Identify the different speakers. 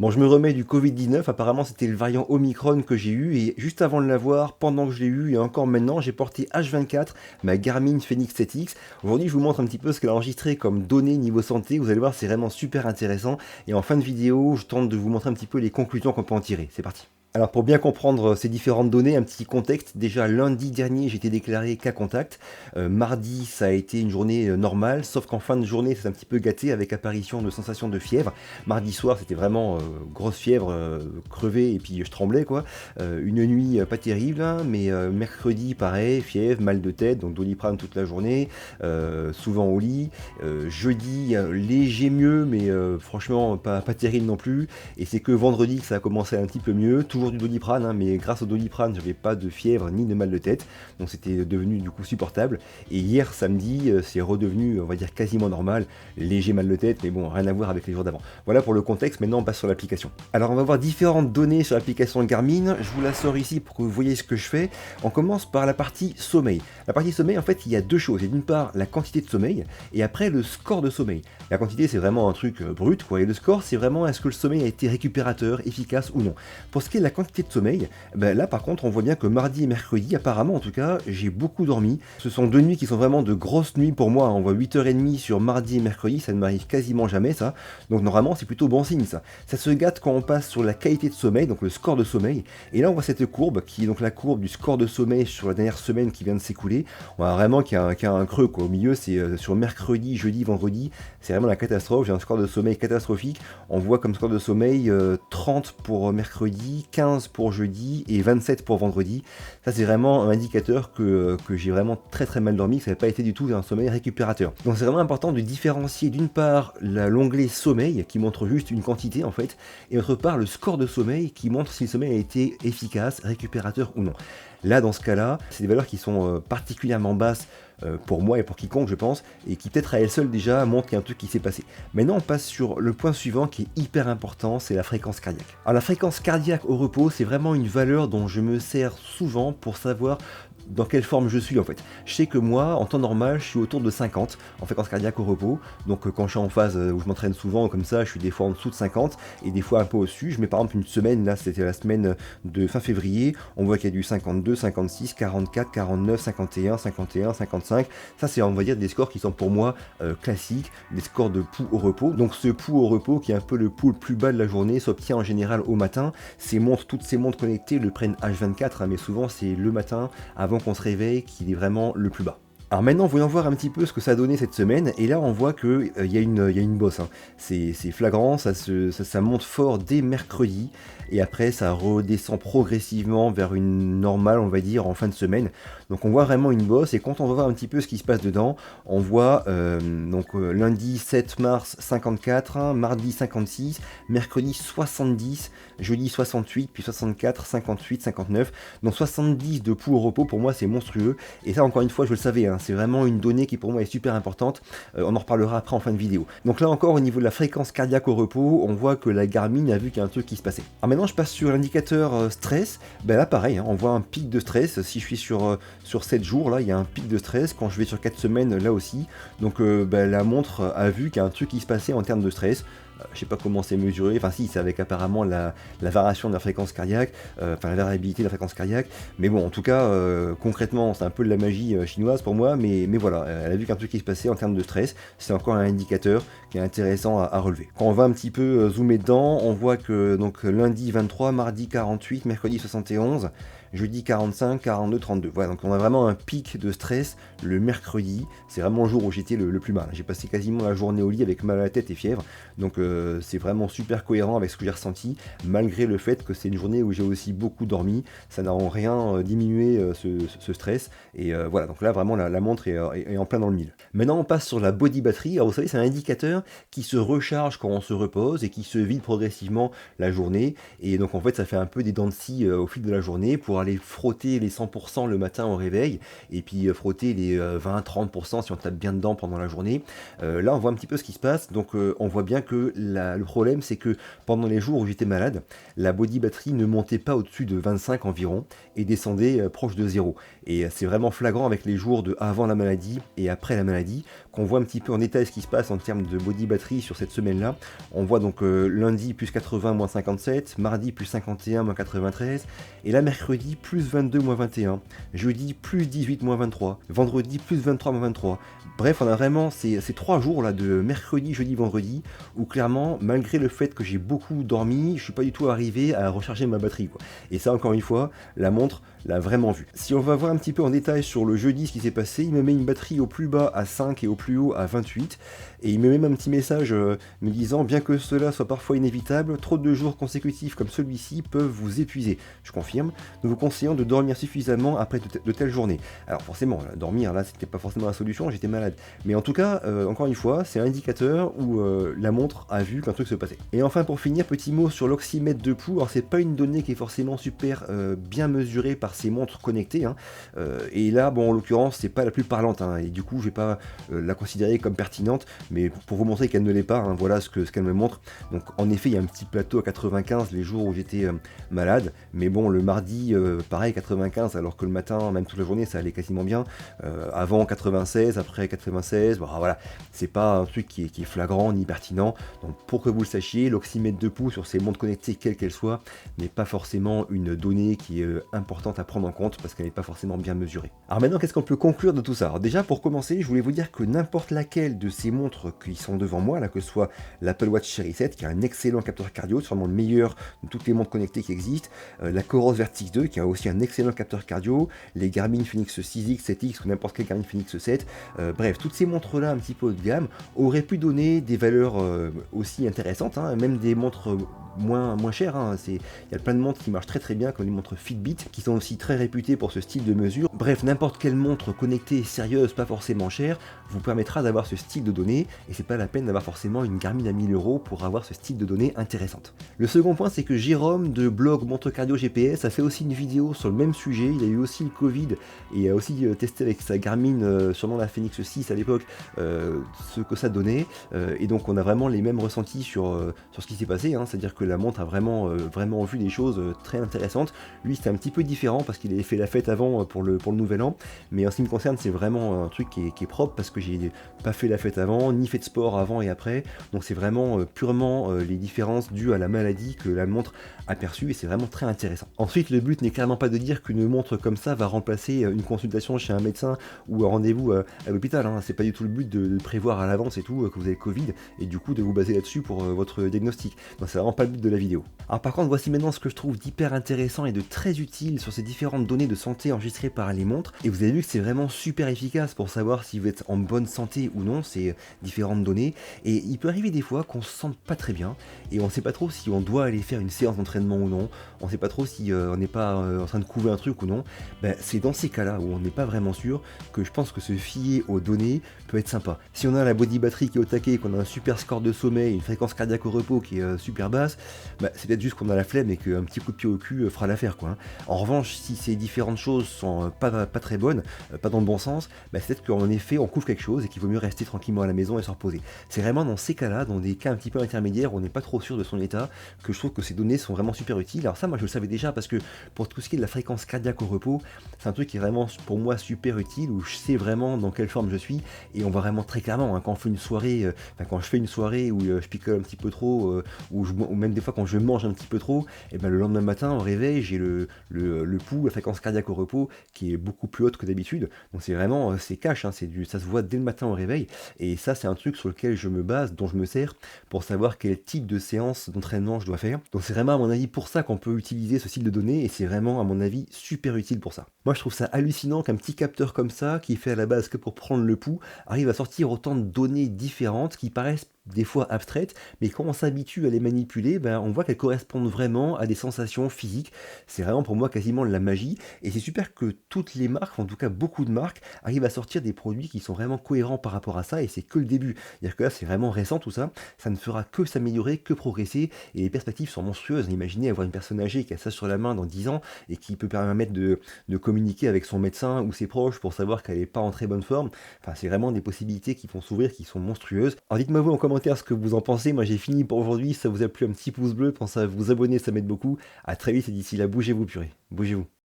Speaker 1: Bon, je me remets du Covid-19, apparemment c'était le variant Omicron que j'ai eu, et juste avant de l'avoir, pendant que je l'ai eu, et encore maintenant, j'ai porté H24, ma Garmin Fenix 7X. Aujourd'hui, je vous montre un petit peu ce qu'elle a enregistré comme données niveau santé, vous allez voir, c'est vraiment super intéressant, et en fin de vidéo, je tente de vous montrer un petit peu les conclusions qu'on peut en tirer. C'est parti. Alors pour bien comprendre ces différentes données, un petit contexte, déjà lundi dernier j'ai été déclaré cas contact, mardi ça a été une journée normale, sauf qu'en fin de journée c'est un petit peu gâté avec apparition de sensations de fièvre. Mardi soir c'était vraiment grosse fièvre, crevé et puis je tremblais quoi. Une nuit pas terrible, hein, mais mercredi pareil, fièvre, mal de tête, donc Doliprane toute la journée, souvent au lit. Jeudi léger mieux, mais franchement pas terrible non plus. Et c'est que vendredi que ça a commencé un petit peu mieux, toujours du Doliprane, hein, mais grâce au Doliprane, j'avais pas de fièvre ni de mal de tête, donc c'était devenu du coup supportable. Et hier samedi, c'est redevenu, on va dire quasiment normal, léger mal de tête, mais bon, rien à voir avec les jours d'avant. Voilà pour le contexte, maintenant on passe sur l'application. Alors on va voir différentes données sur l'application Garmin, je vous la sors ici pour que vous voyez ce que je fais. On commence par la partie sommeil. La partie sommeil, en fait, il y a deux choses. Il y a d'une part la quantité de sommeil, et après le score de sommeil. La quantité, c'est vraiment un truc brut, quoi, et le score, c'est vraiment est-ce que le sommeil a été récupérateur, efficace ou non. Pour ce qui est de la quantité de sommeil, ben là par contre on voit bien que mardi et mercredi, apparemment en tout cas, j'ai beaucoup dormi. Ce sont deux nuits qui sont vraiment de grosses nuits pour moi. On voit 8h30 sur mardi et mercredi, ça ne m'arrive quasiment jamais ça. Donc normalement c'est plutôt bon signe ça. Ça se gâte quand on passe sur la qualité de sommeil, donc le score de sommeil. Et là on voit cette courbe qui est donc la courbe du score de sommeil sur la dernière semaine qui vient de s'écouler. On voit vraiment qu'il y a un creux quoi. Au milieu, c'est sur mercredi, jeudi, vendredi, c'est vraiment la catastrophe. J'ai un score de sommeil catastrophique. On voit comme score de sommeil 30 pour mercredi, 15 pour jeudi et 27 pour vendredi. Ça c'est vraiment un indicateur que j'ai vraiment très mal dormi, que ça n'a pas été du tout un sommeil récupérateur. Donc c'est vraiment important de différencier d'une part l'onglet sommeil qui montre juste une quantité en fait, et d'autre part le score de sommeil qui montre si le sommeil a été efficace, récupérateur ou non. Là dans ce cas-là, c'est des valeurs qui sont particulièrement basses pour moi et pour quiconque je pense, et qui peut-être à elle seule déjà montre qu'il y a un truc qui s'est passé. Maintenant on passe sur le point suivant qui est hyper important, c'est la fréquence cardiaque. Alors la fréquence cardiaque au repos, c'est vraiment une valeur dont je me sers souvent pour savoir dans quelle forme je suis en fait. Je sais que moi, en temps normal, je suis autour de 50 en fréquence cardiaque au repos. Donc quand je suis en phase où je m'entraîne souvent comme ça, je suis des fois en dessous de 50 et des fois un peu au-dessus. Je mets par exemple une semaine, là c'était la semaine de fin février, on voit qu'il y a du 52, 56, 44, 49, 51, 51, 55. Ça c'est on va dire des scores qui sont pour moi classiques, des scores de pouls au repos. Donc ce pouls au repos qui est un peu le pouls le plus bas de la journée s'obtient en général au matin. Toutes ces montres connectées le prennent H24, hein, mais souvent c'est le matin avant qu'on se réveille qu'il est vraiment le plus bas. Alors maintenant, voyons voir un petit peu ce que ça a donné cette semaine, et là on voit qu'il y a une bosse, hein. C'est flagrant, ça monte fort dès mercredi, et après ça redescend progressivement vers une normale, on va dire, en fin de semaine. Donc on voit vraiment une bosse, et quand on va voir un petit peu ce qui se passe dedans, on voit lundi 7 mars 54, hein, mardi 56, mercredi 70, jeudi 68, puis 64, 58, 59, donc 70 de pouls au repos, pour moi c'est monstrueux, et ça encore une fois je le savais, hein, c'est vraiment une donnée qui pour moi est super importante, on en reparlera après en fin de vidéo. Donc là encore au niveau de la fréquence cardiaque au repos, on voit que la Garmin a vu qu'il y a un truc qui se passait. Alors maintenant je passe sur l'indicateur stress, ben là pareil, hein, on voit un pic de stress, si je suis sur 7 jours, là il y a un pic de stress, quand je vais sur 4 semaines là aussi, donc ben, la montre a vu qu'il y a un truc qui se passait en termes de stress. Je sais pas comment c'est mesuré, enfin si, c'est avec apparemment la variation de la fréquence cardiaque, enfin la variabilité de la fréquence cardiaque, mais bon, en tout cas, concrètement, c'est un peu de la magie chinoise pour moi, mais voilà, elle a vu qu'un truc qui se passait en termes de stress, c'est encore un indicateur qui est intéressant à relever. Quand on va un petit peu zoomer dedans, on voit que donc lundi 23, mardi 48, mercredi 71, jeudi 45, 42, 32. Voilà, donc on a vraiment un pic de stress le mercredi. C'est vraiment le jour où j'étais le plus mal. J'ai passé quasiment la journée au lit avec mal à la tête et fièvre. Donc c'est vraiment super cohérent avec ce que j'ai ressenti, malgré le fait que c'est une journée où j'ai aussi beaucoup dormi. Ça n'a en rien diminué ce stress. Et voilà, donc là vraiment la montre est en plein dans le mille. Maintenant on passe sur la body battery. Alors vous savez, c'est un indicateur qui se recharge quand on se repose et qui se vide progressivement la journée. Et donc en fait ça fait un peu des dents de scie au fil de la journée pour pour aller frotter les 100% le matin au réveil, et puis frotter les 20-30% si on tape bien dedans pendant la journée. Là, on voit un petit peu ce qui se passe, donc on voit bien que le problème, c'est que pendant les jours où j'étais malade, la body battery ne montait pas au-dessus de 25 environ, et descendait proche de zéro. Et c'est vraiment flagrant avec les jours de avant la maladie et après la maladie, qu'on voit un petit peu en détail ce qui se passe en termes de body battery sur cette semaine-là. On voit donc lundi plus 80, moins 57, mardi plus 51, moins 93, et là mercredi plus 22, moins 21, jeudi plus 18, moins 23, vendredi plus 23, moins 23. Bref, on a vraiment ces 3 jours là de mercredi, jeudi, vendredi, où clairement, malgré le fait que j'ai beaucoup dormi, je suis pas du tout arrivé à recharger ma batterie, quoi. Et ça, encore une fois, la montre l'a vraiment vu. Si on va voir un petit peu en détail sur le jeudi ce qui s'est passé, il me met une batterie au plus bas à 5 et au plus haut à 28, et il me met un petit message me disant: bien que cela soit parfois inévitable, trop de jours consécutifs comme celui-ci peuvent vous épuiser. Je confirme, nous vous conseillons de dormir suffisamment après de telles journées. Alors forcément, dormir là, c'était pas forcément la solution, j'étais malade. Mais en tout cas, encore une fois, c'est un indicateur où la montre a vu qu'un truc se passait. Et enfin, pour finir, petit mot sur l'oxymètre de pouls. Alors c'est pas une donnée qui est forcément super bien mesurée par ces montres connectées, hein. Et là, bon, en l'occurrence, c'est pas la plus parlante, hein, et du coup, je vais pas la considérer comme pertinente, mais pour vous montrer qu'elle ne l'est pas, hein, voilà ce qu'elle me montre. Donc en effet, il y a un petit plateau à 95 les jours où j'étais malade, mais bon, le mardi, pareil, 95, alors que le matin, même toute la journée, ça allait quasiment bien. Avant 96, après 96, bon, voilà, c'est pas un truc qui est flagrant ni pertinent. Donc pour que vous le sachiez, l'oxymètre de pouls sur ces montres connectées, quelles qu'elles soient, n'est pas forcément une donnée qui est importante à prendre en compte parce qu'elle n'est pas forcément bien mesurée. Alors maintenant, qu'est-ce qu'on peut conclure de tout ça? Alors déjà, pour commencer, je voulais vous dire que n'importe laquelle de ces montres qui sont devant moi, là, que ce soit l'Apple Watch Series 7, qui a un excellent capteur cardio, c'est vraiment le meilleur de toutes les montres connectées qui existent, la Coros Vertix 2, qui a aussi un excellent capteur cardio, les Garmin Fenix 6X, 7X ou n'importe quel Garmin Fenix 7, bref, toutes ces montres-là un petit peu haut de gamme auraient pu donner des valeurs aussi intéressantes, hein, même des montres moins chères, hein. Il y a plein de montres qui marchent très très bien, comme les montres Fitbit, qui sont aussi très réputées pour ce style de mesure. Bref, n'importe quelle montre connectée, sérieuse, pas forcément chère, vous permettra d'avoir ce style de données, et c'est pas la peine d'avoir forcément une Garmin à 1000 € pour avoir ce style de données intéressante. Le second point, c'est que Jérôme de blog Montre Cardio GPS a fait aussi une vidéo sur le même sujet. Il a eu aussi le Covid et a aussi testé avec sa Garmin, sûrement la Fenix 6 à l'époque, ce que ça donnait, et donc on a vraiment les mêmes ressentis sur ce qui s'est passé, hein. C'est-à-dire que la montre a vraiment vu des choses très intéressantes. Lui, c'était un petit peu différent parce qu'il avait fait la fête avant pour le nouvel an, mais en ce qui me concerne, c'est vraiment un truc qui est propre parce que j'ai pas fait la fête avant, ni fait de sport avant et après, donc c'est vraiment purement les différences dues à la maladie que la montre a perçues, et c'est vraiment très intéressant. Ensuite, le but n'est clairement pas de dire qu'une montre comme ça va remplacer une consultation chez un médecin ou un rendez-vous à l'hôpital, hein. C'est pas du tout le but de prévoir à l'avance et tout que vous avez le Covid et du coup de vous baser là-dessus pour votre diagnostic. Donc c'est vraiment pas le but de la vidéo. Alors par contre, voici maintenant ce que je trouve d'hyper intéressant et de très utile sur ces différentes données de santé enregistrées par les montres, et vous avez vu que c'est vraiment super efficace pour savoir si vous êtes en bonne santé ou non, ces différentes données. Et il peut arriver des fois qu'on se sente pas très bien et on sait pas trop si on doit aller faire une séance d'entraînement ou non, on sait pas trop si on n'est pas en train de couver un truc ou non. Ben, c'est dans ces cas-là où on n'est pas vraiment sûr que je pense que se fier aux données peut être sympa. Si on a la body battery qui est au taquet, qu'on a un super score de sommeil, une fréquence cardiaque au repos qui est super basse, bah, c'est peut-être juste qu'on a la flemme et qu'un petit coup de pied au cul fera l'affaire, quoi, hein. En revanche, si ces différentes choses sont pas très bonnes, pas dans le bon sens, bah, c'est peut-être qu'en effet on couvre quelque chose et qu'il vaut mieux rester tranquillement à la maison et se reposer. C'est vraiment dans ces cas-là, dans des cas un petit peu intermédiaires où on n'est pas trop sûr de son état, que je trouve que ces données sont vraiment super utiles. Alors ça, moi je le savais déjà parce que pour tout ce qui est de la fréquence cardiaque au repos, c'est un truc qui est vraiment pour moi super utile, où je sais vraiment dans quelle forme je suis, et on voit vraiment très clairement, hein, quand on fait une soirée, quand je fais une soirée où je picole un petit peu trop, ou même des fois quand je mange un petit peu trop, et ben le lendemain matin au réveil j'ai le pouls, la fréquence cardiaque au repos qui est beaucoup plus haute que d'habitude. Donc c'est vraiment, c'est cash, hein, ça se voit dès le matin au réveil, et ça c'est un truc sur lequel je me base, dont je me sers pour savoir quel type de séance d'entraînement je dois faire. Donc c'est vraiment à mon avis pour ça qu'on peut utiliser ce style de données, et c'est vraiment à mon avis super utile pour ça. Moi je trouve ça hallucinant qu'un petit capteur comme ça, qui fait à la base que pour prendre le pouls, arrive à sortir autant de données différentes qui paraissent des fois abstraites, mais quand on s'habitue à les manipuler, ben, on voit qu'elles correspondent vraiment à des sensations physiques. C'est vraiment pour moi quasiment de la magie. Et c'est super que toutes les marques, en tout cas beaucoup de marques, arrivent à sortir des produits qui sont vraiment cohérents par rapport à ça. Et c'est que le début. C'est-à-dire que là, c'est vraiment récent tout ça. Ça ne fera que s'améliorer, que progresser. Et les perspectives sont monstrueuses. Imaginez avoir une personne âgée qui a ça sur la main dans 10 ans et qui peut permettre de communiquer avec son médecin ou ses proches pour savoir qu'elle n'est pas en très bonne forme. Enfin, c'est vraiment des possibilités qui vont s'ouvrir, qui sont monstrueuses. Alors dites-moi vous en commentaire ce que vous en pensez. Moi j'ai fini pour aujourd'hui. Si ça vous a plu, un petit pouce bleu, pensez à vous abonner, ça m'aide beaucoup. À très vite et d'ici là, bougez-vous purée. Bougez-vous.